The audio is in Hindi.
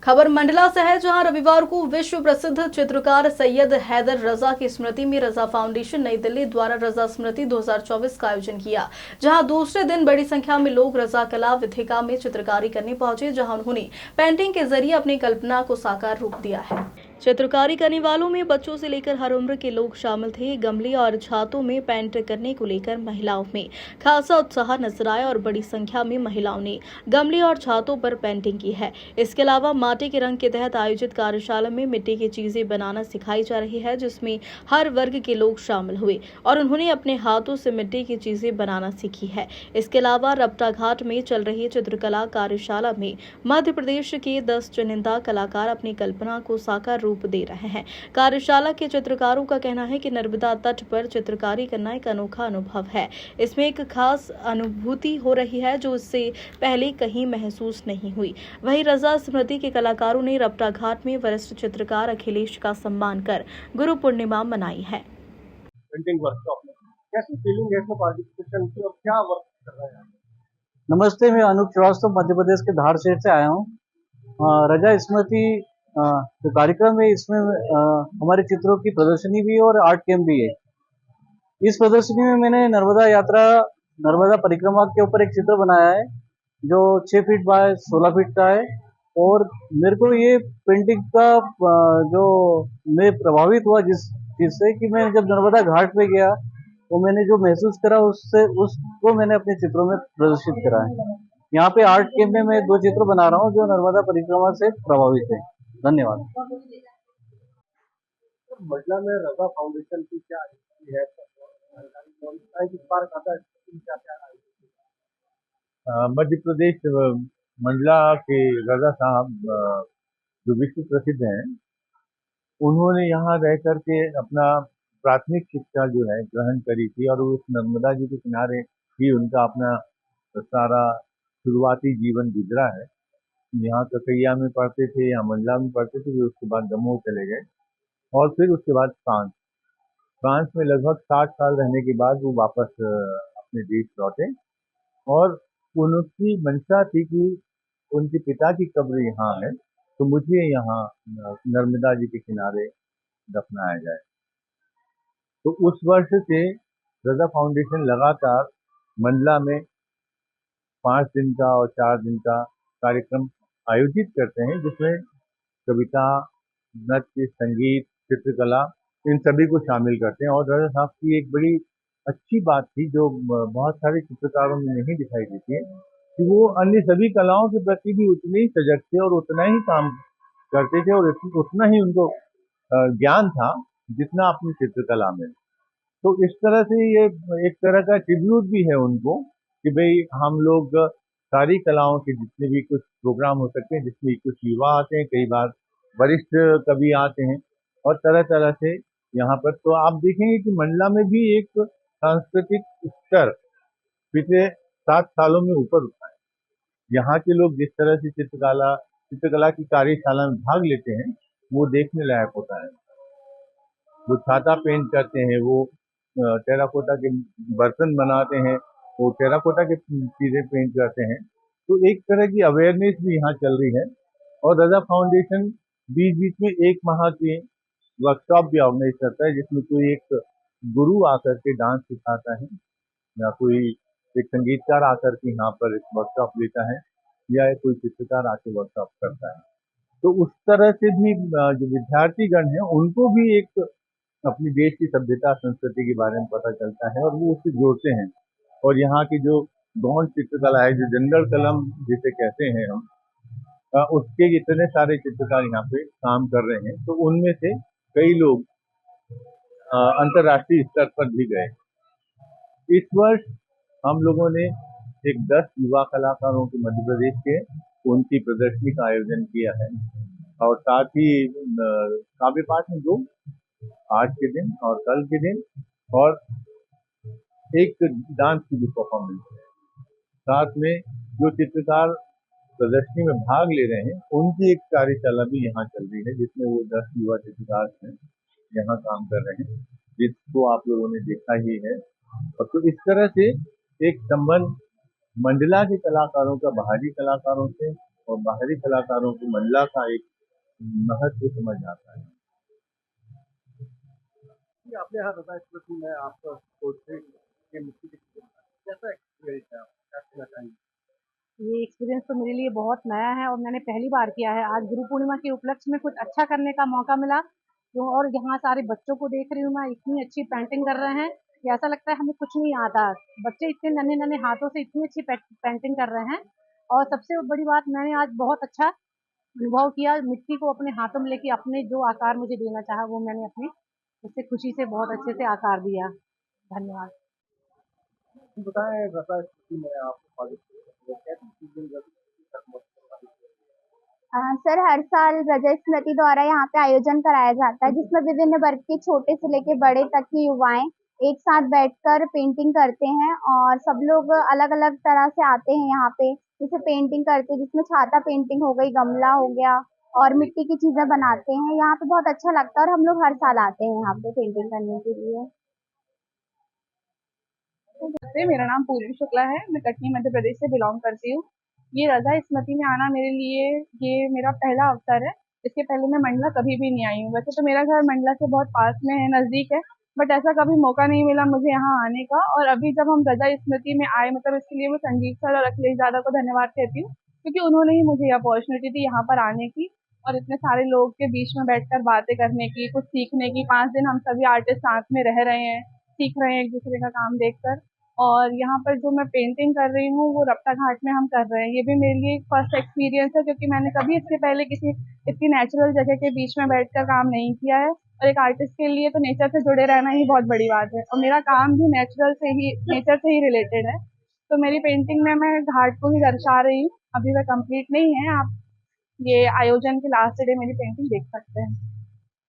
खबर मंडला से है, जहां रविवार को विश्व प्रसिद्ध चित्रकार सैयद हैदर रजा की स्मृति में रजा फाउंडेशन नई दिल्ली द्वारा रजा स्मृति 2024 का आयोजन किया। जहां दूसरे दिन बड़ी संख्या में लोग रजा कला विथिका में चित्रकारी करने पहुंचे, जहां उन्होंने पेंटिंग के जरिए अपनी कल्पना को साकार रूप दिया है। चित्रकारी करने वालों में बच्चों से लेकर हर उम्र के लोग शामिल थे। गमले और छातों में पेंट करने को लेकर महिलाओं में खासा उत्साह नजर आया और बड़ी संख्या में महिलाओं ने गमले और छातों पर पेंटिंग की है। इसके अलावा माटी के रंग के तहत आयोजित कार्यशाला में मिट्टी की चीजें बनाना सिखाई जा रही है, जिसमें हर वर्ग के लोग शामिल हुए और उन्होंने अपने हाथों से मिट्टी की चीजें बनाना सीखी है। इसके अलावा रपटा घाट में चल रही चित्रकला कार्यशाला में मध्य प्रदेश के 10 चुनिंदा कलाकार अपनी कल्पना को साकार रूप दे रहे हैं। कार्यशाला के चित्रकारों का कहना है कि नर्मदा तट पर चित्रकारी करना एक अनोखा अनुभव है। इसमें एक खास अनुभूति हो रही है जो इससे पहले कहीं महसूस नहीं हुई। वहीं रजा स्मृति के कलाकारों ने रपटा घाट में वरिष्ठ चित्रकार अखिलेश का सम्मान कर गुरु पूर्णिमा मनाई है। पेंटिंग वर्कशॉप में कैसी फीलिंग है इसमें पार्टिसिपेशन की और क्या वर्क कर रहे हैं? नमस्ते, मैं अनूप श्रीवास्तव मध्य प्रदेश के धार शहर से आया हूँ। रजा स्मृति जो कार्यक्रम है, इसमें हमारे चित्रों की प्रदर्शनी भी है और आर्ट कैंप भी है। इस प्रदर्शनी में मैंने नर्मदा परिक्रमा के ऊपर एक चित्र बनाया है जो 6 फीट बाय 16 फीट का है। और मेरे को ये पेंटिंग का जो मैं प्रभावित हुआ जिससे कि मैं जब नर्मदा घाट पे गया तो मैंने जो महसूस करा उसको मैंने अपने चित्रों में प्रदर्शित करा है। यहाँ पे आर्ट कैंप में मैं 2 चित्र बना रहा हूँ जो नर्मदा परिक्रमा से प्रभावित है। धन्यवाद। मंडला में रजा फाउंडेशन की क्या है जानकारी किस बार आता है, क्या क्या मध्य प्रदेश मंडला के रजा साहब जो विश्व प्रसिद्ध हैं, उन्होंने यहाँ रह करके अपना प्राथमिक शिक्षा जो है ग्रहण करी थी और उस नर्मदा जी के किनारे ही उनका अपना सारा शुरुआती जीवन गुजरा है। यहाँ ककैया में पढ़ते थे, यहाँ मंडला में पढ़ते थे, फिर उसके बाद दमोह चले गए और फिर उसके बाद फ्रांस में लगभग 60 साल रहने के बाद वो वापस अपने देश लौटे और उनकी मंशा थी कि उनके पिता की कब्र यहाँ है तो मुझे यहाँ नर्मदा जी के किनारे दफनाया जाए। तो उस वर्ष से रजा फाउंडेशन लगातार मंडला में 5 दिन का और 4 दिन का कार्यक्रम आयोजित करते हैं, जिसमें कविता, नृत्य, संगीत, चित्रकला इन सभी को शामिल करते हैं। और रजा साहब की एक बड़ी अच्छी बात थी जो बहुत सारे चित्रकारों में नहीं दिखाई देती है कि वो अन्य सभी कलाओं के प्रति भी उतने ही सजग थे और उतना ही काम करते थे और उतना ही उनको ज्ञान था जितना अपनी चित्रकला में। तो इस तरह से ये एक तरह का ट्रिब्यूट भी है उनको कि भाई हम लोग सारी कलाओं के जितने भी कुछ प्रोग्राम हो सकते हैं, जिसमें कुछ युवा आते हैं, कई बार वरिष्ठ कवि आते हैं और तरह तरह से यहाँ पर तो आप देखेंगे कि मंडला में भी एक सांस्कृतिक स्तर पिछले 7 सालों में ऊपर उठा है। यहाँ के लोग जिस तरह से चित्रकला की कार्यशाला में भाग लेते हैं वो देखने लायक होता है। वो छाता पेंट करते हैं, वो टेराकोटा के बर्तन बनाते हैं, वो टेराकोटा के चीजें पेंट करते हैं। तो एक तरह की अवेयरनेस भी यहाँ चल रही है और रजा फाउंडेशन बीच बीच में 1 माह के वर्कशॉप भी ऑर्गेनाइज करता है, जिसमें कोई एक गुरु आकर के डांस सिखाता है या कोई एक संगीतकार आकर के यहाँ पर वर्कशॉप लेता है या कोई चित्रकार आके वर्कशॉप करता है। तो उस तरह से भी जो विद्यार्थीगण हैं उनको भी एक अपनी देश की सभ्यता संस्कृति के बारे में पता चलता है और वो उससे जोड़ते हैं। और यहाँ की जो गौण चित्रकला है, जो जनरल कलम जिसे कहते हैं हम, उसके इतने सारे चित्रकार यहाँ पे काम कर रहे हैं। तो उनमें से कई लोग अंतर्राष्ट्रीय स्तर पर भी गए। इस वर्ष हम लोगों ने एक 10 युवा कलाकारों के मध्य प्रदेश के उनकी प्रदर्शनी का आयोजन किया है और साथ ही काव्य पाठ में 2 आज के दिन और कल के दिन और एक डांस की भी परफॉर्मेंस है। साथ में जो चित्रकार प्रदर्शनी में भाग ले रहे हैं उनकी एक कार्यशाला भी यहाँ चल रही है, जिसमें वो 10 युवा चित्रकार हैं यहाँ काम कर रहे हैं, जिसको आप लोगों ने देखा ही है। और तो इस तरह से एक संबंध मंडला के कलाकारों का बाहरी कलाकारों से और बाहरी कलाकारों को मंडला का एक महत्व समझ आता है। कि आपने यहाँ रजा स्मृति में आप पोर्ट्रेट के मिट्टी के चित्र बनाए। कैसा एक्सपीरियंस है, आप क्या कहना चाहेंगे? ये एक्सपीरियंस तो मेरे लिए बहुत नया है और मैंने पहली बार किया है। आज गुरु पूर्णिमा के उपलक्ष्य में कुछ अच्छा करने का मौका मिला। जो और यहाँ सारे बच्चों को देख रही हूँ मैं, इतनी अच्छी पेंटिंग कर रहे हैं कि ऐसा लगता है हमें कुछ नहीं आता। बच्चे इतने नन्हे नन्हे हाथों से इतनी अच्छी पेंटिंग कर रहे हैं। और सबसे बड़ी बात, मैंने आज बहुत अच्छा अनुभव किया। मिट्टी को अपने हाथों में लेके अपने जो आकार मुझे देना चाहा वो मैंने अपनी उससे खुशी से बहुत अच्छे से आकार दिया। धन्यवाद। बताएं रजा स्मृति में आप पार्टिसिपेट कैसी चीजें रजा स्मृति तक पहुंचने वाली है? सर, हर साल रजत स्मृति द्वारा यहाँ पे आयोजन कराया जाता है जिसमें विभिन्न वर्ग के छोटे से लेके बड़े तक की युवाएं एक साथ बैठकर पेंटिंग करते हैं और सब लोग अलग अलग तरह से आते हैं यहाँ पे, जैसे पेंटिंग करते हैं जिसमें छाता पेंटिंग हो गई, गमला हो गया और मिट्टी की चीजें बनाते हैं। यहाँ पे बहुत अच्छा लगता है और हम लोग हर साल आते हैं यहाँ पे पेंटिंग करने के लिए। नमस्ते, मेरा नाम पूर्वी शुक्ला है। मैं कटनी मध्य प्रदेश से बिलोंग करती हूँ। ये रजा स्मृति में आना मेरे लिए ये मेरा पहला अवसर है। इसके पहले मैं मंडला कभी भी नहीं आई हूँ। वैसे तो मेरा घर मंडला से बहुत पास में है, नज़दीक है, बट ऐसा कभी मौका नहीं मिला मुझे यहाँ आने का। और अभी जब हम रजा स्मृति में आए, मतलब इसके लिए मैं संजीव सर और अखिलेश दादा को धन्यवाद कहती हूँ, क्योंकि उन्होंने ही मुझे अपॉर्चुनिटी दी यहाँ पर आने की और इतने सारे लोग के बीच में बैठकर बातें करने की, कुछ सीखने की। 5 दिन हम सभी आर्टिस्ट साथ में रह रहे हैं, सीख रहे हैं एक दूसरे का काम देखकर। और यहाँ पर जो मैं पेंटिंग कर रही हूँ वो रपटा घाट में हम कर रहे हैं। ये भी मेरे लिए एक फर्स्ट एक्सपीरियंस है, क्योंकि मैंने कभी इससे पहले किसी इतनी नेचुरल जगह के बीच में बैठकर काम नहीं किया है। और एक आर्टिस्ट के लिए तो नेचर से जुड़े रहना ही बहुत बड़ी बात है, और मेरा काम भी नेचर से ही रिलेटेड है। तो मेरी पेंटिंग में मैं घाट को ही दर्शा रही हूँ। अभी वह कंप्लीट नहीं है, आप ये आयोजन के लास्ट डे मेरी पेंटिंग देख सकते हैं।